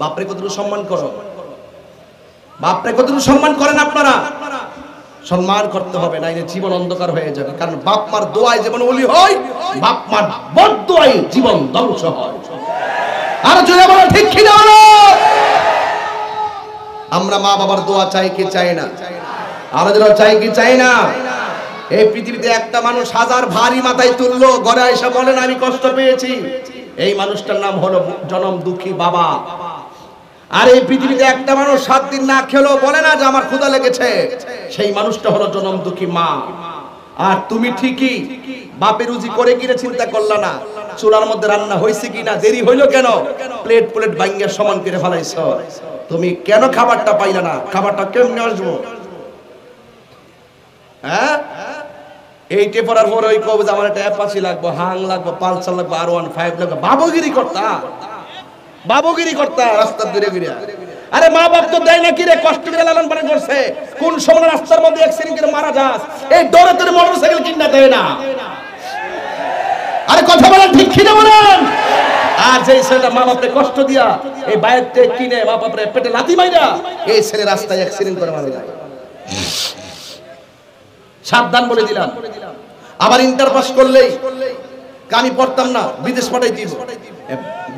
বাপরে কতটুকু সম্মান করো, বাপরে কতটুকু সম্মান করেন আপনারা? সম্মান করতে হবে, নাইলে জীবন অন্ধকার হয়ে যাবে। কারণ বাপ মার দোয়ায় যেমন ওলি হয়, বাপ মার বদদোয়ায় জীবন ধ্বংস হয়। আর যদি বলো ঠিক কি না বলো? আমরা মা বাবার দোয়া চাই কি চাই না? আর যারা চাই কি চাই না? এই পৃথিবীতে একটা মানুষ হাজার ভারী মাথায় তুললো, ঘরে এসে বলেন আমি কষ্ট পেয়েছি, এই মানুষটার নাম হলো জনম দুঃখী বাবা। আর এই পৃথিবীতে একটা মানুষ 7 দিন না খেলো বলে না যে আমার ক্ষুধা লেগেছে, সেই মানুষটা হলো জনম দুঃখী মা। আর তুমি ঠিকই বাপের রুজি করে কিনে চিন্তা করলা না, চুলার মধ্যে রান্না হয়েছে কিনা, দেরি হইলো কেন, প্লেট প্লেট ভাঙিয়ে সমান করে ফেলাইছো। তুমি কেন খাবারটা পাইলা না? খাবারটা কেমনে আসবো? হ্যাঁ, এইটে পড়ার পরে ওই কবে আমার একটা অ্যাপাচি লাগবো, হাং লাগবো, পালসার লাগবো, R15 লাগবো, বাবুগিরি করতা, বাবুগিরি করতা রাস্তা ঘুরে ঘুরে। আরে মা বাপ তো দেয় না কি রে, কষ্ট করে লালন পালন করছে, কোন সময় রাস্তার মধ্যে অ্যাক্সিডেন্ট করে মারা যাস, এই ডরে তোর মোটরসাইকেল কিনা দেয় না। আরে কথা বলেন ঠিক কি না বলেন? আর যে ছেলেটা মা বাপরে কষ্ট দিয়া এই বাইকটা কিনে মা বাপরে পেটে লাথি মাইরা এই ছেলে রাস্তায় অ্যাক্সিডেন্ট করে মারা যায়। সাবধান বলে দিলাম। আবার ইন্টার পাস করলেই আমি পড়তাম না, বিদেশ পাঠাই দিব,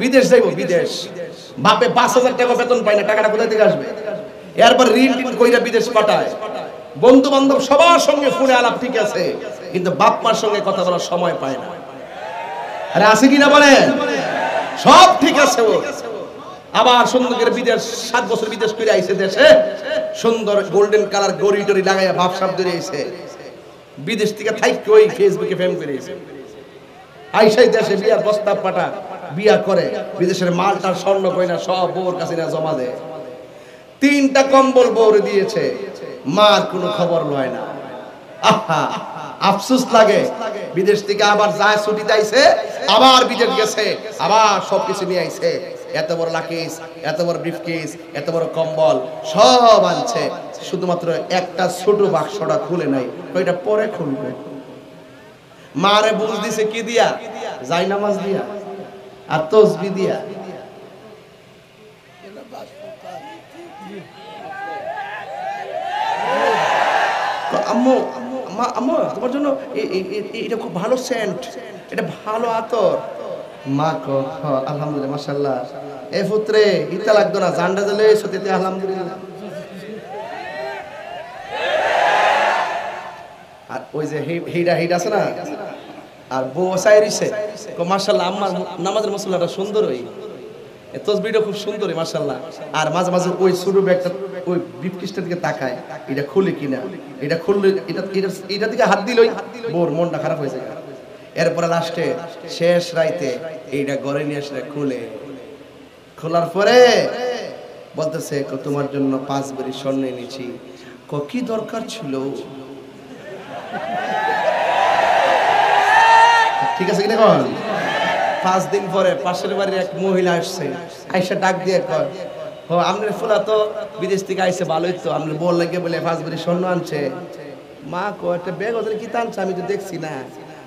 বিদেশ যাইব, বিদেশ বাপে 5,000 টাকা বেতন পায় না, টাকাটা কোথা থেকে আসবে? এরপর ঋণ টিন কইরা বিদেশ পাঠায়, বন্ধু বান্ধব সবার সঙ্গে ফোনে আলাপ ঠিক আছে, কিন্তু বাপ মার সঙ্গে কথা বলার সময় পায় না। আরে আছে কিনা বলেন? সব ঠিক আছে ও, আবার সুন্দর করে বিদেশ 7 বছর বিদেশ করে আইছে, দেশে সুন্দর গোল্ডেন কালার গড়ি টড়ি লাগাইয়া ভাব সাপ ধরে আইছে, বিদেশ থেকে থাইকে ওই ফেসবুকে ফেম করে আইছে, আইসাই দেশে বিয়ার প্রস্তাব পাঠা, বিয়া করে, বিদেশের মালটার স্বর্ণ কইনা সব বউর কাছে না জমা দেয়। 3টা কম্বল বউরে দিয়েছে, মার কোনো খবর লয় না। আহা আফসোস লাগে। বিদেশ থেকে আবার যায় ছুটিতে আইছে, আবার বিদেশ গেছে, আবার সবকিছু নিয়ে আইছে, এত বড় লাকিস, এত বড় ব্রিফকেস, এত বড় কম্বল সব আনছে, শুধুমাত্র একটা ছোট বাক্সটা খুলে নাই, ওইটা পরে খুলবে। মারে বুঝ দিছে কি দিয়া? যাই নামাজ দিয়া আর তসবিহ দিয়া। আম্মু আম্মু তোমার জন্য এটা খুব ভালো সেন্ট, এটা ভালো আতর। মা কো আলহামদুলিল্লাহ মাশাআল্লাহ। এ পুত্রে ইতা লাগতো না, জান্ডা দিলে সত্যি আলহামদুলিল্লাহ। আর ওই যে হিডা আছে না, আর বউ সাইরিছে মাশাআল্লাহ, আম্মার নামাজের মুসল্লাটা সুন্দর, ওই তসবিহটা খুব সুন্দর মাশাআল্লাহ। আর মাঝে মাঝে ওই ছোট ব্যাগটা ওই ব্রিফকেসটার দিকে তাকায়, এটা খুলে কিনা, এটা খুললে এটা দিকে হাত দিলই বউর মনটা খারাপ হয়ে যায়। এরপরে লাস্টে শেষ রাইতে এইটা ঘরে নিয়ে এসে খুলে, খোলার পরে বলতেছে তোমার জন্য 5 ভরি স্বর্ণ এনেছি। কি দরকার ছিল? ঠিক আছে কিনা কন? 5 দিন পরে পাশের বাড়ির এক মহিলা আসছে, আইসা ডাক দিয়ে কয়, ও আপনার ফুলা তো বিদেশ থেকে আইসে, ভালোই তো, আপনি বল লাগে বলে 5 ভরি স্বর্ণ আনছে। মা কো একটা ব্যাগ ওদের কি আনছে, আমি তো দেখছি না।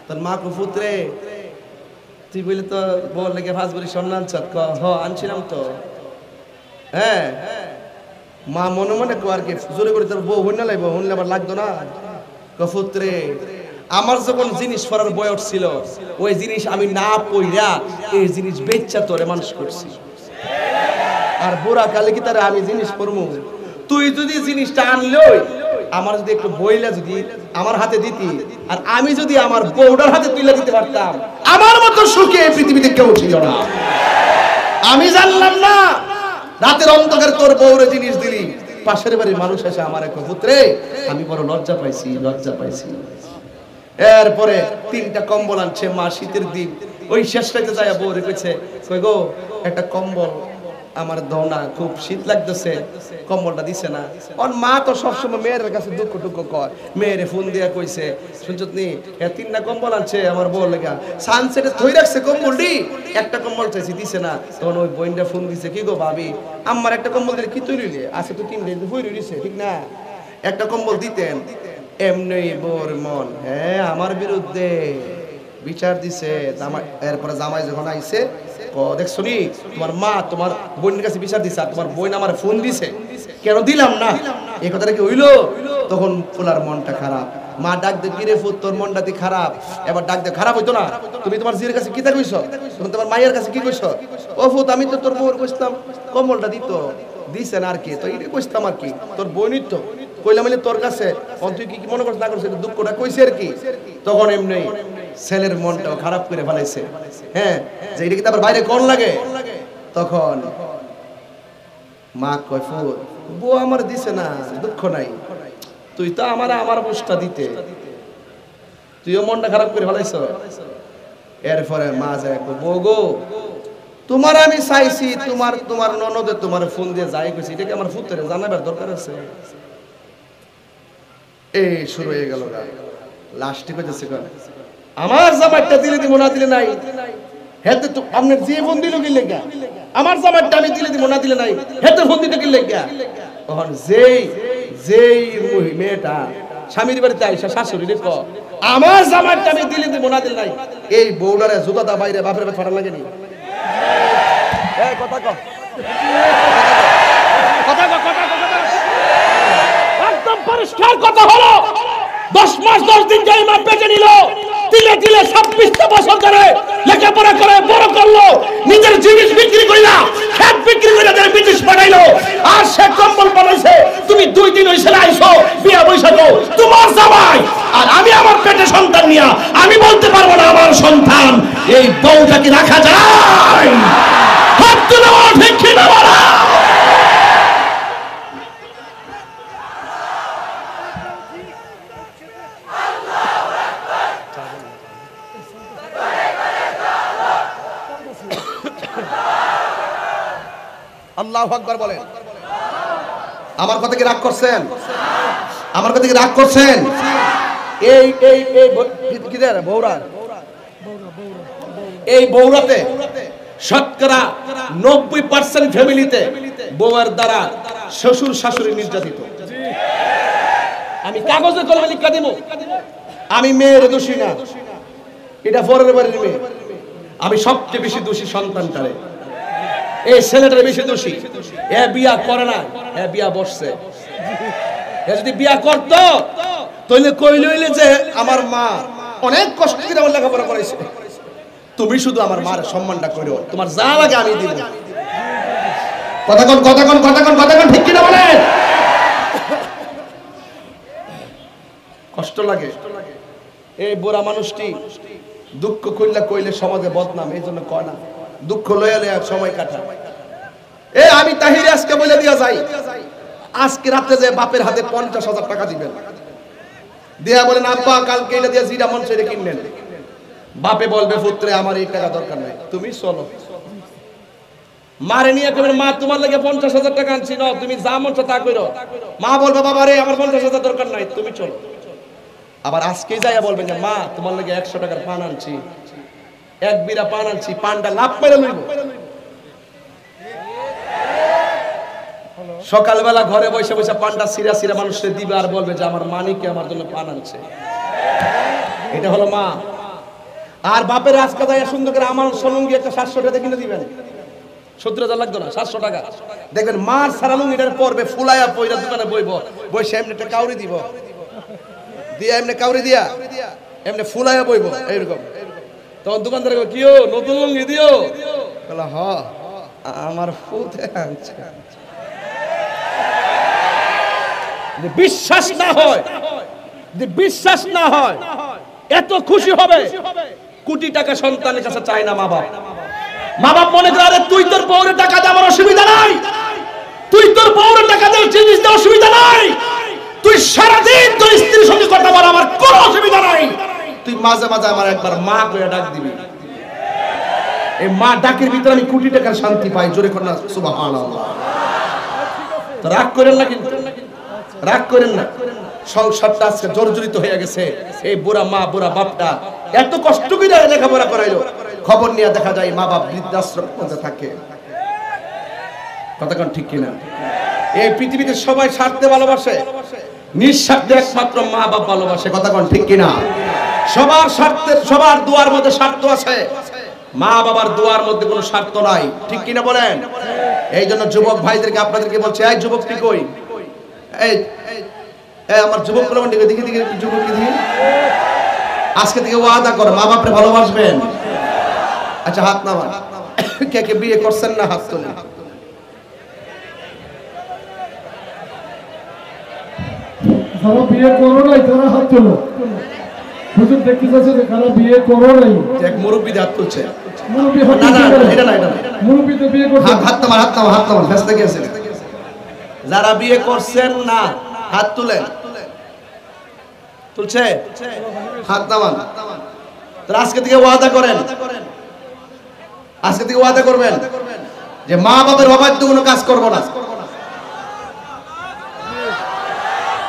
তোর মা কো পুত্রে তুই বলে তো বল লাগে 5 ভরি স্বর্ণ আনছ? হ আনছিলাম তো। হ্যাঁ, মা মনে মনে কো আর কি জোরে করে, তোর বউ হইনা লাইব, হইলে আবার লাগতো না। পুত্রে আমার যখন জিনিস পরার বয়স ছিল, ওই জিনিস আমি না পইরা এই জিনিস বেচ্চা তোরে মানুষ করছি, আর বুড়া কালে কি তারে আমি জিনিস পরমু? তুই যদি জিনিসটা আনলই, আমার যদি একটু বইলা যদি আমার হাতে দিতি, আর আমি যদি আমার বউটার হাতে তুলে দিতে পারতাম, আমার মতো সুখে এই পৃথিবীতে কেউ ছিল না। আমি জানলাম না, রাতের অন্ধকারে তোর বউরে জিনিস দিলি, পাশের বাড়ির মানুষ এসে আমার এক পুত্রে আমি বড় লজ্জা পাইছি, লজ্জা পাইছি। এরপরে 3টা কম্বল আনছে মা, শীতের দিন, ওই শেষটাতে যায় বউ রেখেছে, কই গো একটা কম্বল আমার দাও না, খুব শীত লাগতেছে, কম্বলটা দিছে না। ওর মা তো সবসময় মেয়ের কাছে দুঃখ টুক্ষ কয়, মেয়েরে ফোন দিয়া কইছে, শুনছনি 3টা কম্বল আনছে আমার বউ লেগা, সানসেটে থই রাখছে কম্বলটি, একটা কম্বল চাইছি দিছে না। তখন ওই বোনটা ফোন দিছে, কি গো ভাবি আমার একটা কম্বল দিলে কি তুই লইলে, আছে তো 3 দিন হই রইছে, ঠিক না, একটা কম্বল দিতেন। এমনি বোর মন, হ্যাঁ আমার বিরুদ্ধে বিচার দিছে। এরপরে জামাই যখন আইছে দেখছো নি তোমার মা তোমার বোনের কাছে বিচার দিছে আর তোমার বোন আমার ফোন দিছে, কেন দিলাম না, এই কথাটা কি হইলো? তখন ফুলার মনটা খারাপ। মা ডাক দে, কিরে ফুত তোর মনটা দি খারাপ। এবার ডাক দে, খারাপ হইতো না, তুমি তোমার জির কাছে কি তা কইছো, তখন তোমার মায়ের কাছে কি কইছো? ও ফুত আমি তো তোর বউর কইতাম কম্বলটা দিত, দিছে না আর কি, তো এটা কইতাম আর কি, তোর বোনই তো কইলাম মানে তোর কাছে, তুই কি মনে করছ না করছ, দুঃখটা কইছে আর কি। তখন এমনি ছেলের মনটাও খারাপ করে ফেলাইছে, হ্যাঁ, যে এটা কি আবার বাইরে কোন লাগে। তখন মা কয়, ফুত বউ আমার দিছে না, দুঃখ নাই, তুই তো আমার বুঝটা দিতে, তুইও মনটা খারাপ করে ফেলাইছ। এরপরে মা যায়, বউ গো তোমার আমি চাইছি, তোমার ননদে তোমার ফোন দিয়ে যাই কইছি, এটা কি আমার ফুতেরে জানাবার দরকার আছে? এই শুরু হয়ে গেল লাস্টে কইতেছে, আমার জামাইটা দিলে দিব না দিলে নাই, হেতে তো আপনার যে ফোন দিল কি লেগা, আমার জামাইটা আমি দিলে দিব না দিলে নাই, হেতে ফোন দিতে কি লেগা। তখন যেই মেয়েটা স্বামীর বাড়িতে আইসা শাশুড়িরে ক আমার জামাইটা আমি দিলে দিব না দিলে নাই, এই বউডারে জুতা দা বাইরে বাপের বাড়ি ফাটান লাগেনি। এই কথা ক, একদম পরিষ্কার কথা হলো, 10 মাস 10 দিন যাই মা পেটে নিল, তিলে তিলে 26টা বছর ধরে লেখাপড়া করে বড় করলো, নিজের জিনিস বিক্রি কইরা খেত বিক্রি কইরা তার বিদেশ পাঠাইলো, আর সে কম্বল বানাইছে। তুমি 2 দিন হইছে আইছো বিয়া বৈশাখো তোমার জামাই, আর আমি আমার পেটে সন্তান নিয়া আমি বলতে পারবো না আমার সন্তান। এই বউটা কি রাখা যায়? হাত তুলে বলো ঠিক কি না বলো। আল্লাহু আকবার বলেন। আমার কথা কি রাগ করছেন? আমার কথা কি রাগ করছেন? এই এই এই কি দেয় বৌরা, এই বৌরাতে শতকরা 90% ফ্যামিলিতে বউয়ের দ্বারা শ্বশুর শাশুড়ি নির্যাতিত। আমি কাগজে কলমে লিখা দিব, আমি মেয়ের দোষী না, এটা পরের বাড়ির মেয়ে, আমি সবচেয়ে বেশি দোষী সন্তানটারে, এই ছেলেটার বেশি দোষী। এ বিয়া করে না, এ বিয়া বসছে। এ যদি বিয়া করত তাহলে কইলে যে আমার মা অনেক কষ্ট করে আমার লেখাপড়া করাইছে, তুমি শুধু আমার মার সম্মানটা করো, তোমার যা লাগে আমি দিব। কথা কোন ঠিক কি না বলেন? কষ্ট লাগে। এই বুড়া মানুষটি দুঃখ কইলে সমাজে বদনাম, এই জন্য কয় না, দুঃখ লয়ে সময় কাটা। এ আমি তাহিরে আজকে বলে দিয়া যাই, আজকে রাতে যে বাপের হাতে 50,000 টাকা দিবেন, দিয়া বলেন আব্বা কালকে এটা দিয়ে জিরা মন ছেড়ে কিনলেন, বাপে বলবে পুত্রে আমার এই টাকা দরকার নাই, তুমি চলো। মারে নিয়ে কবেন মা তোমার লাগে 50,000 টাকা আনছি, না তুমি যা মন তা করো। মা বলবে বাবা রে আমার 50,000 দরকার নাই, তুমি চলো। আবার আজকে যাইয়া বলবেন যে মা তোমার লাগে 100 টাকার পান আনছি, 1 বিড়া পান আনছি, পানটা লাভ মেরে লইব। সকালবেলা ঘরে বসে বসে পানটা সিরা মানুষকে দিবে আর বলবে যে আমার মানিকে আমার জন্য পান আনছে। এটা হলো মা। আর বাপের আজকে যাইয়া সুন্দর করে আমার সলঙ্গি একটা 700 টাকা কিনে দিবেন, 70,000 লাগতো না, 700 টাকা। দেখবেন মার সারা লুঙ্গিটার পরবে ফুলাইয়া পয়রা দোকানে বইব, বসে এমনি একটা কাউরি দিব, দিয়া এমনি কাউরি দিয়া এমনি ফুলাইয়া বইব এইরকম। তখন দোকানদার কিও নতুন লুঙ্গি দিও, বলা হ আমার ফুতে আনছে। বিশ্বাস না হয় এত খুশি হবে, কোটি টাকা সন্তানের কাছে চায় না মা বাপ। মা বাপ মনে করে আরে তুই তোর বউরে টাকা দে আমার অসুবিধা নাই, তুই তোর বউরে টাকা দে জিনিস দে অসুবিধা নাই, তুই সারাদিন তোর স্ত্রীর সঙ্গে কথা বল আমার কোনো অসুবিধা নাই, তুই মাঝে মাঝে আমার একবার মা করে ডাক দিবি। এই মা ডাকের ভিতরে আমি কোটি টাকার শান্তি পাই। জোরে কর না সুবহানাল্লাহ। তো রাগ করেন না, কিন্তু রাগ করেন না। সংসারটা আজকে জর্জরিত হয়ে গেছে। এই বুড়া মা বুড়া বাপটা এত কষ্ট করে লেখাপড়া করাইলো, খবর নিয়ে দেখা যায় মা বাপ বৃদ্ধাশ্রমের মধ্যে থাকে। কথা কোন ঠিক কিনা? এই পৃথিবীতে সবাই স্বার্থে ভালোবাসে, নিঃস্বার্থে একমাত্র মা বাপ ভালোবাসে। কথা কোন ঠিক কিনা? সবার স্বার্থে, সবার দুয়ার মধ্যে স্বার্থ আছে, মা বাবার দোয়ার মধ্যে কোনো স্বার্থ নাই, ঠিক কিনা বলেন? এই জন্য যুবক ভাইদেরকে আপনাদেরকে বলছে, এই যুবক কি কই, এই আমার যুবক বলে দেখি দেখি যুবক কি দেখি, আজকে থেকে ওয়াদা করো মা বাপরে ভালোবাসবেন। আচ্ছা হাত নামান, কে কে বিয়ে করছেন না হাত তোলেন। যারা বিয়ে করো নাই তারা হাত তোলো। হুজুর দেখতে যাচ্ছে যে কারা বিয়ে করো নাই, এক মুরব্বি হাত তুলছে। মুরব্বি না হাত না তুলছে, এটা না, এটা না, মুরব্বি তো বিয়ে করছে। হাত নামান, হাত নামান, হাত নামান, ফেসতে গেছে। যারা বিয়ে করছেন না হাত তুলেন। তুলছে, হাত নামান। তাহলে আজকে থেকে ওয়াদা করেন, আজকে থেকে ওয়াদা করবেন যে মা বাবার অবাধ্য কোনো কাজ করব না।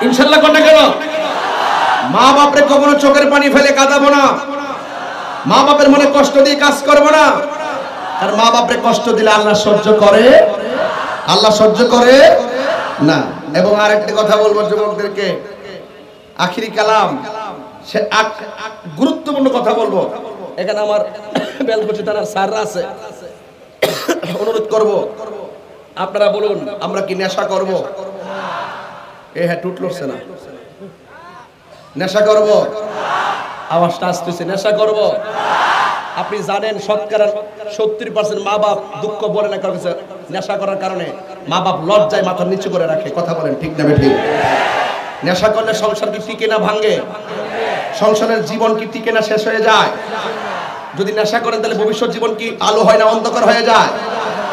ইনশাআল্লাহ কোনটা কেন? মা বাপরে কখনো চোখের পানি ফেলে কাঁদাবো না, মা বাপের মনে কষ্ট দিয়ে কাজ করব না। আর মা বাপরে কষ্ট দিলে আল্লাহ সহ্য করে, আল্লাহ সহ্য করে না। এবং আরেকটা কথা বলবো যুবকদেরকে, আখিরি কালাম, সে গুরুত্বপূর্ণ কথা বলবো। এখানে আমার বেলকুচি থানার স্যাররা আছে, অনুরোধ করব আপনারা বলুন আমরা কি নেশা করব? হ্যাঁ টুট লড়ছে না, নেশা করব? আওয়াজটা আসতেছে, নেশা করব? আপনি জানেন শতকরা 70% মা বাপ দুঃখ বলে না কারণ নেশা করার কারণে মা বাপ লজ্জায় মাথা নিচু করে রাখে। কথা বলেন ঠিক না ঠিক? নেশা করলে সংসার কি টিকে না ভাঙে? সংসারের জীবন কি টিকে না শেষ হয়ে যায়? যদি নেশা করেন তাহলে ভবিষ্যৎ জীবন কি আলো হয় না অন্ধকার হয়ে যায়?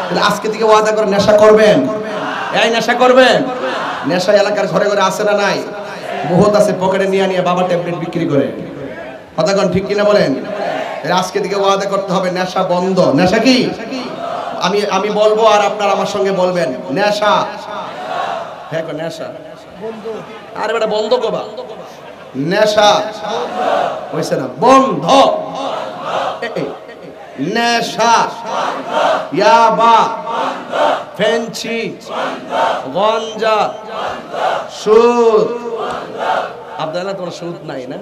তাহলে আজকে থেকে ওয়াদা করে নেশা করবেন। এই নেশা করবেন। নেশা এলাকার ঘরে ঘরে আছে না নাই? বহুত আছে, পকেটে নিয়ে নিয়ে বাবা ট্যাবলেট বিক্রি করে। কথা কোন ঠিক কিনা বলেন? আজকে থেকে ওয়াদা করতে হবে নেশা বন্ধ। নেশা কি? আমি বলবো আর আপনারা আমার সঙ্গে বলবেন, নেশা। হ্যাঁ নেশা বন্ধ। আরে বেটা বন্ধ কবা, নেশা হইছে না, বন্ধ। নেশা, ইয়াবা, ফেঞ্চি, গঞ্জা, সুদ। আপনারা তোমার সুদ নাই না?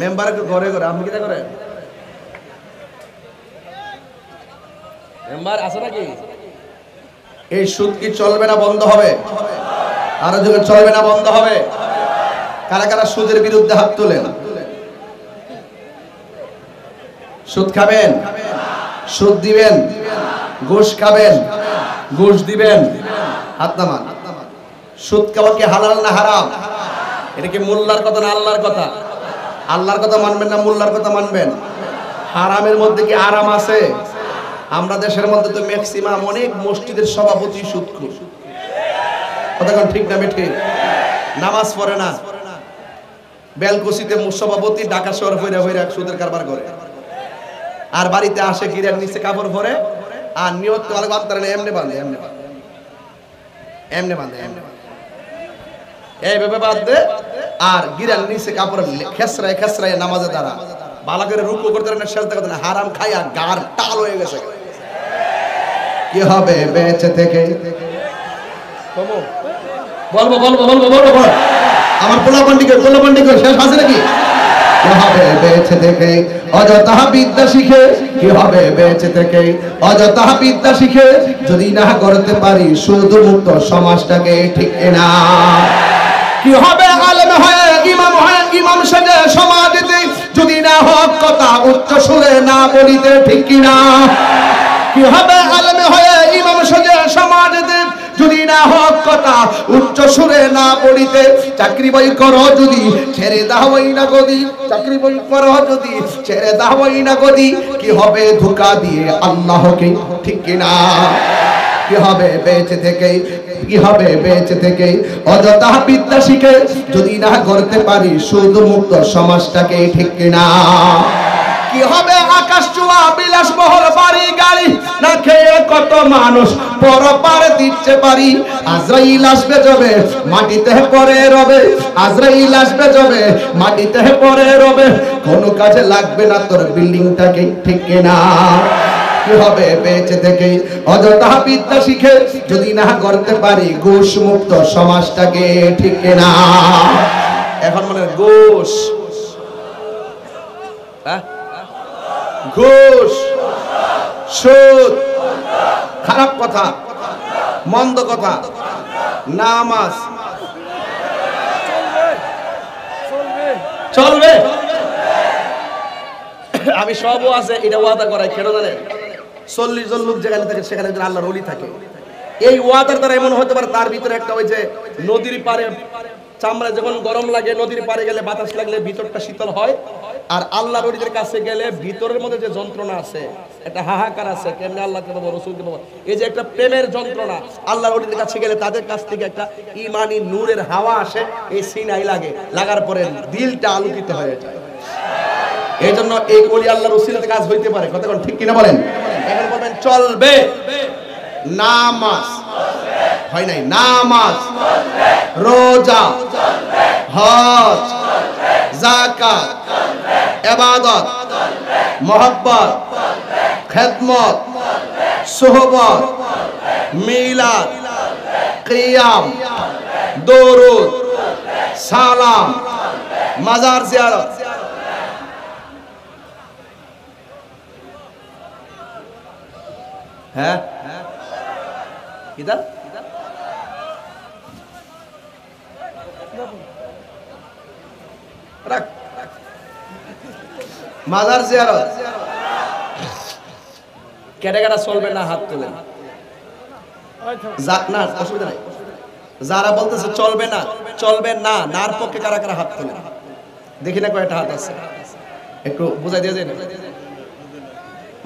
মেম্বার ঘরে ঘরে, আপনি কিটা করেন? মেম্বার আছে নাকি? এই সুদ কি চলবে না বন্ধ হবে? আরো যখন চলবে না বন্ধ হবে? কারা কারা সুদের বিরুদ্ধে হাত তোলেন? সুদ খাবেন? সুদ দিবেন? ঘুষ খাবেন? ঘুষ দিবেন? হাত নামান। সুদ খাওয়া কি হালাল না হারাম? এটা কি মোল্লার কথা না আল্লাহর কথা? আল্লাহর কথা মানবেন না মোল্লার কথা মানবেন? হারামের মধ্যে কি আরাম আছে? আমরা দেশের মধ্যে তো ম্যাক্সিমাম অনেক মসজিদের সভাপতি সুদখোর। কথা কোন ঠিক না ঠিক? নামাজ পড়ে না, বেলকুচিতে সভাপতি ঢাকা শহর ফিরে ফিরে সুদের কারবার করে। আর বাড়িতে আসে গিরার নিচে কাপড় পরে আর নিয়ত করে বাঁধতে না, এমনি বাঁধে, এমনি বাঁধে, এমনি বাঁধে, এমনি বাঁধে, এইভাবে বাঁধে। আর গিরার নিচে কাপড় খেসরায় খেসরায় নামাজে দাঁড়া, ভালো করে রুকু করতে না, সেজদা করতে না, হারাম খাইয়া গার টাল হয়ে গেছে। কি হবে বেঁচে থেকে? বলবো বলবো বলবো বলবো, আমার পোলাপান্ডিকে শেষ আছে নাকি? কি হবে বেঁচে থেকে অযথা বিদ্যা শিখে? কি হবে বেঁচে থেকে অযথা বিদ্যা শিখে যদি না করতে পারি শুধু মুক্ত সমাজটাকে? ঠিক না? কি হবে আলেম হয়ে ইমাম সেজে সমাজেতে যদি না হক কথা উচ্চ সুরে না বলিতে? ঠিক কিনা? কি হবে আলেম হয়ে ইমাম সেজে সমাজেতে যদি না হক কথা উচ্চ সুরে না বলিতে? চাকরি বই করো যদি ছেড়ে দাওই না গদি, চাকরি বই করো যদি ছেড়ে দাওই না গদি, কি হবে ধোঁকা দিয়ে আল্লাহকে? ঠিক কিনা? কি হবে বেঁচে থেকে? কি হবে বেঁচে থেকে অযথা বিদ্যা শিখে যদি না করতে পারি শুধু মুক্ত সমাজটাকে? ঠিক কিনা? কি হবে আকাশ চুয়া বিলাসবহুল বাড়ি গাড়ি না খেয়ে কত মানুষ পরপার দিচ্ছে পারি? আজরাইল আসবে যাবে মাটিতে পড়ে রবে, আজরাইল আসবে যাবে মাটিতে পড়ে রবে, কোনো কাজে লাগবে না তোর বিল্ডিংটাকে? ঠিক কিনা? কি হবে বেঁচে থেকে অযথা বিদ্যা শিখে যদি না করতে পারি ঘুষ মুক্ত সমাজটাকে? ঠিক কিনা? এখন মানে ঘুষ হ্যাঁ? ঘুষ, সুদ, খারাপ কথা, মন্দ কথা, নামাজ চলবে। আমি সবও আছে এটা ওয়াদা করাই, কেন জানেন? 40 জন লোক যেখানে থাকে সেখানে একজন আল্লাহর ওলি থাকে। এই ওয়াদার দ্বারা এমন হতে পারে তার ভিতরে একটা ওই যে নদীর পাড়ে চামড়া যখন গরম লাগে, নদীর পাড়ে গেলে বাতাস লাগলে ভিতরটা শীতল হয়, আর আল্লাহর ওলিদের কাছে গেলে ভিতরের মধ্যে যে যন্ত্রণা আছে, একটা হাহাকার আছে, কেমনে আল্লাহকে পাবো, রসুলকে পাবো, এই যে একটা প্রেমের যন্ত্রণা, আল্লাহর ওলিদের কাছে গেলে তাদের কাছ থেকে একটা ইমানি নূরের হাওয়া আসে, এই সিনাই লাগে, লাগার পরে দিলটা আলোকিত হয়ে যায়। এই জন্য এই ওলি আল্লাহর ওসিলাতে কাজ হইতে পারে। কতক্ষণ ঠিক কিনা বলেন? এখন বলবেন চলবে নামাজ, হয় নাই? নামাজ, রোজা, হজ, যাকাত, ইবাদত, মুহাব্বত, খেদমত, সুহবত, মিলাদ, কিয়াম, দরুদ, সালাম, মাজার জিয়ারত। হ্যাঁ, কিদা রাখ, মাজার জিয়ারত কেটে কেটে চলবে না, হাত তোলেন। না, অসুবিধা নাই। যারা বলতেছে চলবে না, চলবে না, নার পক্ষে কারা কারা হাত তোলেন দেখি না, কয়টা হাত আছে একটু বুঝাই দিয়ে যায় না।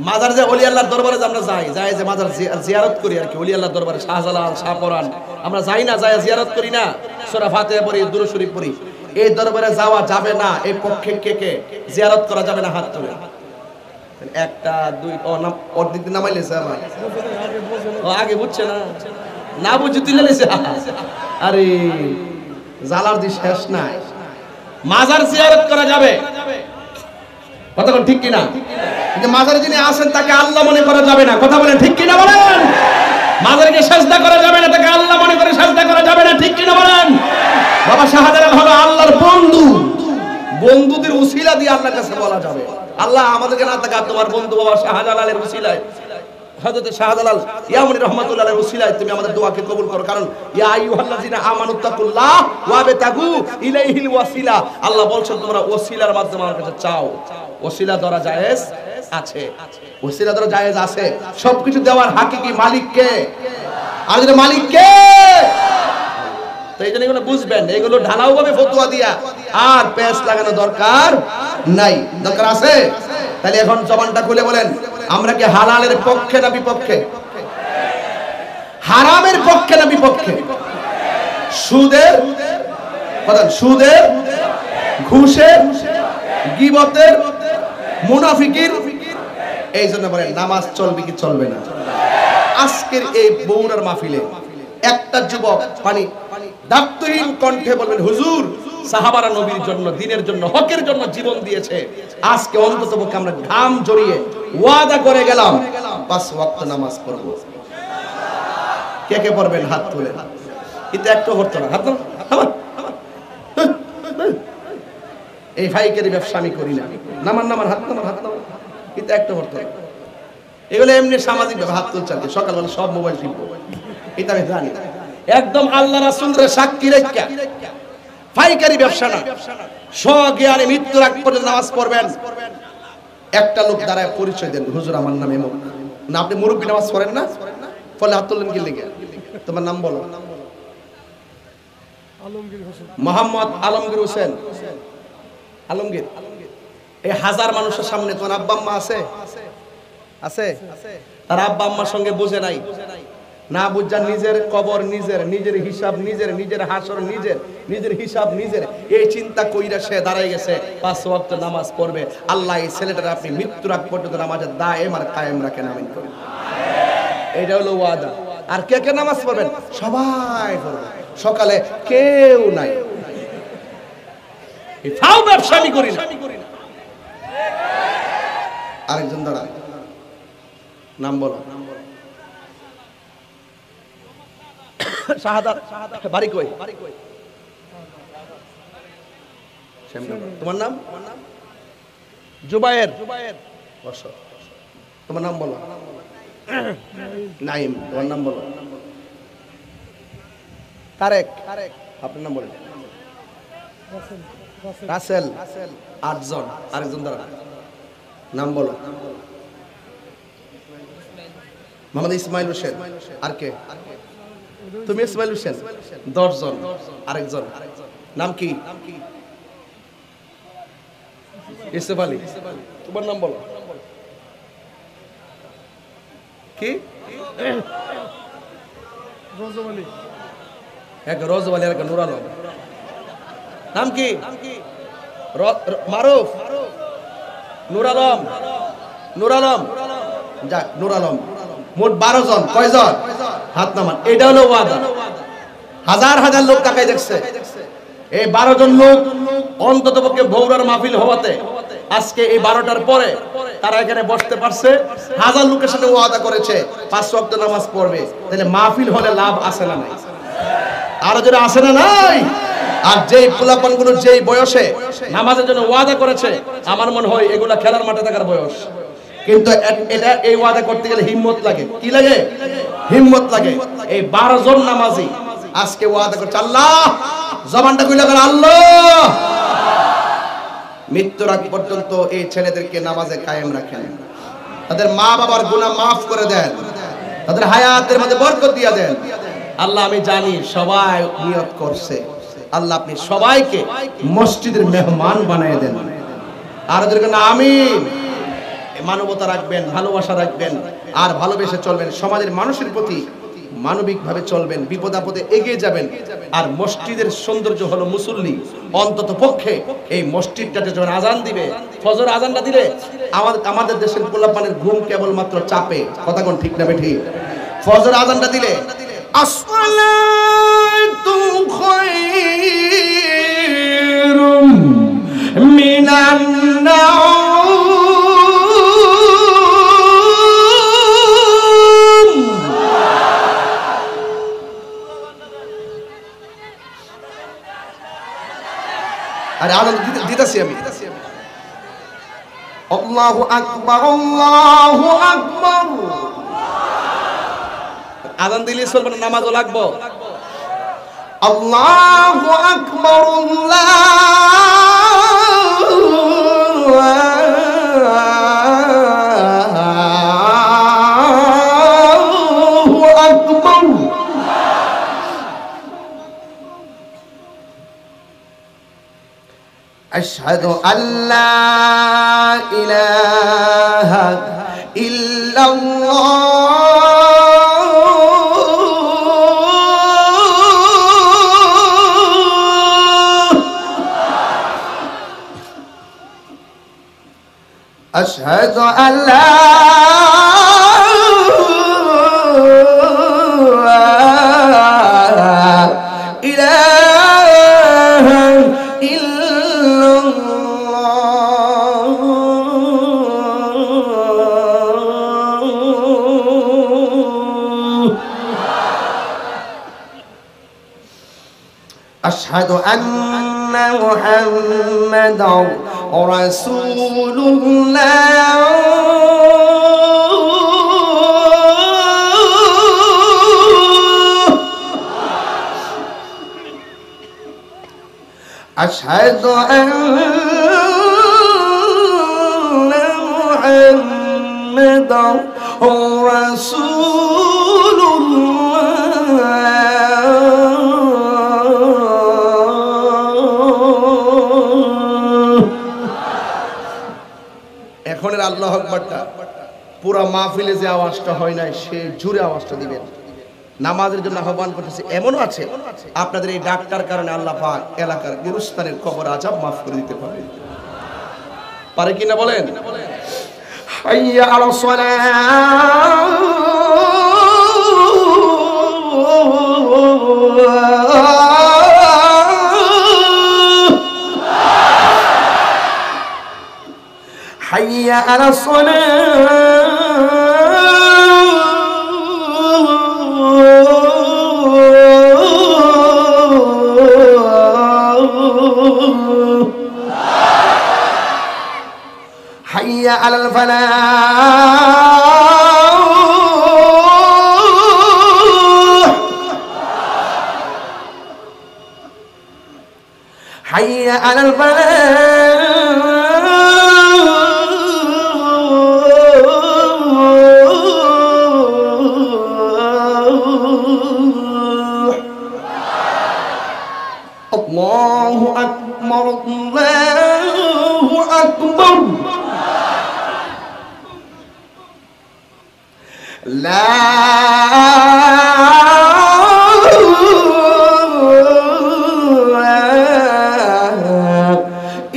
মাজার যে ওলি আল্লাহর দরবারে যে আমরা যাই যে মাজার জিয়ারত করি আর কি, ওলি আল্লাহর দরবারে শাহজালাল, শাহপরান আমরা যাই না, যাই জিয়ারত করি না, সূরা ফাতিহা পড়ি, দুরূদ শরীফ পড়ি। এই দরবারে যাওয়া যাবে না, এই পক্ষে কে কে জিয়ারত করা যাবে না, হাত তুলে। একটা দুই, ও নাম অর্ধেক দিন নামাইলেছে আমার, ও আগে বুঝছে না, না বুঝে তুলে লেছে। আরে জালার দি শেষ নাই। মাজার জিয়ারত করা যাবে, কতক্ষণ ঠিক কিনা? কিন্তু মাজারে যিনি আসেন তাকে আল্লাহ মনে করা যাবে না, কথা বলেন ঠিক কিনা বলেন? মাজারকে সাজদা করা যাবে না, তাকে আল্লাহ মনে করে সাজদা করা যাবে না, ঠিক কিনা বলেন? বাবা শাহজালাল হলো আল্লাহর বন্ধু, বন্ধুদের উসিলা দিয়ে আল্লাহর কাছে বলা যাবে। আল্লাহ আমাদেরকে না তাকা তোমার বন্ধু বাবা শাহজালালের উসিলায়, হযরত শাহজালাল ইয়ামনি রাহমাতুল্লাহর উসিলায় তুমি আমাদের দোয়াকে কবুল করো। কারণ ইয়া আইয়ুহাল্লাযিনা আমানুত্তাকুল্লাহ ওয়া বিতাগু ইলাইহিল ওয়াসিলা, আল্লাহ বলছেন তোমরা ওসিলার মাধ্যমে আমার কাছে চাও। ওসিলা ধরা জায়েজ আছে, ওসিলা ধরা জায়েজ আছে। সবকিছু দেওয়ার হাকিকি মালিক কে? আমাদের মালিক কে? তো এই জন্য এগুলো বুঝবেন, এগুলো ঢালাও ভাবে ফতোয়া দিয়া আর পেশ লাগানো দরকার নাই। দরকার আছে? তাহলে এখন জবানটা খুলে বলেন, আমরা কি হালালের পক্ষে না বিপক্ষে? হারামের পক্ষে না বিপক্ষে? সুদের, বলেন সুদের, ঘুষের, গীবতের, মুনাফিকির। এই জন্য বলেন নামাজ চলবে কি চলবে না? আজকের এই বগুড়ার মাহফিলে একটা যুবক পানি দাপ্তহীন কণ্ঠে বলবেন, হুজুর সাহাবারা নবীর জন্য, দ্বীনের জন্য, হকের জন্য জীবন দিয়েছে। আজকে অন্ততপক্ষে আমরা ঘাম জড়িয়ে ওয়াদা করে গেলাম 5 ওয়াক্ত নামাজ পড়ব। কে কে পড়বেন হাত তুলে? কিন্তু একটু করতে না, হাত এই ভাইকেরই ব্যবসা আমি করি না, নামান নামান হাত নামান হাত নামান, কিন্তু একটু করতে না। এগুলো এমনি সামাজিক ভাবে হাত তুলছে, সকালবেলা সব মোবাইল টিপবো, এটা আমি জানি। একদম আল্লাহ রাসূলের সাক্ষী রেখা পাইকারি ব্যবসা না, স্বজ্ঞানে মৃত্যুর আগ পর্যন্ত নামাজ পড়বেন। একটা লোক দাঁড়ায় পরিচয় দেন, হুজুর আমার নাম এমন না। আপনি মুরব্বী নামাজ পড়েন না, ফলে হাত তুললেন কি লেগে? তোমার নাম বলো। মোহাম্মদ আলমগীর হোসেন। আলমগীর, এই হাজার মানুষের সামনে তোমার আব্বা আম্মা আছে? আছে? তার আব্বা আম্মার সঙ্গে বুঝে নাই, না বুঝা নিজের কবর নিজের, নিজের হিসাব নিজের, নিজের হাসর নিজের, নিজের হিসাব নিজের, এই চিন্তা কইরা সে দাঁড়াই গেছে 5 ওয়াক্ত নামাজ পড়বে। আল্লাহ এই ছেলেটার আপনি মৃত্যুর আগ পর্যন্ত নামাজের দায়েম আর কায়েম রাখেন, আমিন করেন। এটা হলো ওয়াদা। আর কে কে নামাজ পড়বেন? সবাই পড়বে। সকালে কেউ নাই, এই ফাও ব্যবসা আমি করি না। আরেকজন দাঁড়া, নাম বলো। শাহাদাত, বাড়ি কই? তোমার নাম? জুবায়ের বসো। তোমার নাম বলো। নাইম। তোমার নাম বলো। তারেক। আপনার নাম বলেন। রাসেল। 8 জন। আরেকজন দাঁড়ান, নাম বলো। মোহাম্মদ ইসমাইল হোসেন। আর কে? তুমি ইসমাইল হোসেন। 10 জন। আরেকজন নাম কি? ইউসুফ আলী। তোমার নাম বলো। কি? এক রজব আলী আর এক নূর আলম। নাম কি? মারুফ। নূর আলম। নূর আলম। যাক, নূর আলম। মোট 12 জন। কয়জন? হাত নামান। এটা হলো ওয়াদা। হাজার হাজার লোক তাকাই দেখছে। এই 12 জন লোক অন্ততপক্ষে বগুড়ার মাহফিল হওয়াতে আজকে এই 12টার পরে তারা এখানে বসতে পারছে। হাজার লোকের সাথে ওয়াদা করেছে 5 ওয়াক্ত নামাজ পড়বে। তাহলে মাহফিল হলে লাভ আছে না নাই? আরো যারা আছে না নাই? আর যেই পোলাপানগুলো যেই বয়সে নামাজের জন্য ওয়াদা করেছে, আমার মনে হয় এগুলা খেলার মাঠে থাকার বয়স। কিন্তু এটা এই ওয়াদা করতে গেলে হিম্মত লাগে। কি লাগে? হিম্মত লাগে। এই 12 জন নামাজি আজকে ওয়াদা করছে, আল্লাহ জবানটা কইলা কর, আল্লাহ মৃত্যুর আগ পর্যন্ত এই ছেলেদেরকে নামাজে কায়েম রাখেন, তাদের মা বাবার গুনাহ মাফ করে দেন, তাদের হায়াতের মধ্যে বরকত দিয়ে দেন। আল্লাহ আমি জানি সবাই নিয়ত করছে, আল্লাহ আপনি সবাইকে মসজিদের মেহমান বানিয়ে দেন। আর ওদেরকে না আমিন। মানবতা রাখবেন, ভালোবাসা রাখবেন, আর ভালোবেসে চলবেন। সমাজের মানুষের প্রতি মানবিকভাবে চলবেন, বিপদ আপদে এগিয়ে যাবেন। আর মসজিদের সৌন্দর্য হলো মুসল্লি। অন্তত পক্ষে এই মসজিদটাতে যখন আজান দিবে, ফজর আজানটা দিলে আমাদের দেশের পোলাপানের ঘুম কেবলমাত্র চাপে। কথা কোন ঠিক না বেঠিক? ফজর আজানটা দিলে আসসালাতু খায়রুম মিনান নাওম। আরে আজান দিতেছি আমি। আল্লাহু আকবার, আল্লাহু আকবার। আজান দিলে চলবে না, নামাজও লাগবো। আল্লাহু আকবার, আল্লাহু আকবার। আশহাদু আল্লা ইলাহা ইল্লাল্লাহ أشهد أن لا إله إلا الله أشهد أن محمدا رسول الله أشهد أن محمدا رسول এখনের আল্লাহু আকবারটা পুরো মাহফিলে যে আওয়াজটা হয় নাই, সে জুড়ে আওয়াজটা দিবেন। নামাজের জন্য আহ্বান করতেছে। এমনও আছে আপনাদের এই ডাক্তার কারণে আল্লাহ পাক এলাকার গুরুস্থানের কবর আযাব মাফ করে দিতে পারে। পারে কিনা বলেন? হাইয়া আলাস সালাহ, حي على الصلاة হাইয়া আলাল আল্লাহু আকবার আল্লাহু আকবার লা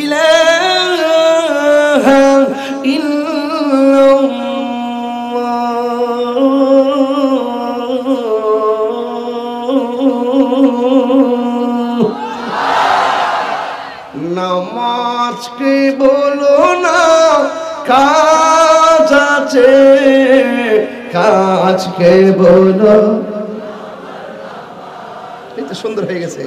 ইলাহা ইল্লাল্লাহ নামাজকে বলো না কাজ আছে কাজকে বলো। এই তো সুন্দর হয়ে গেছে।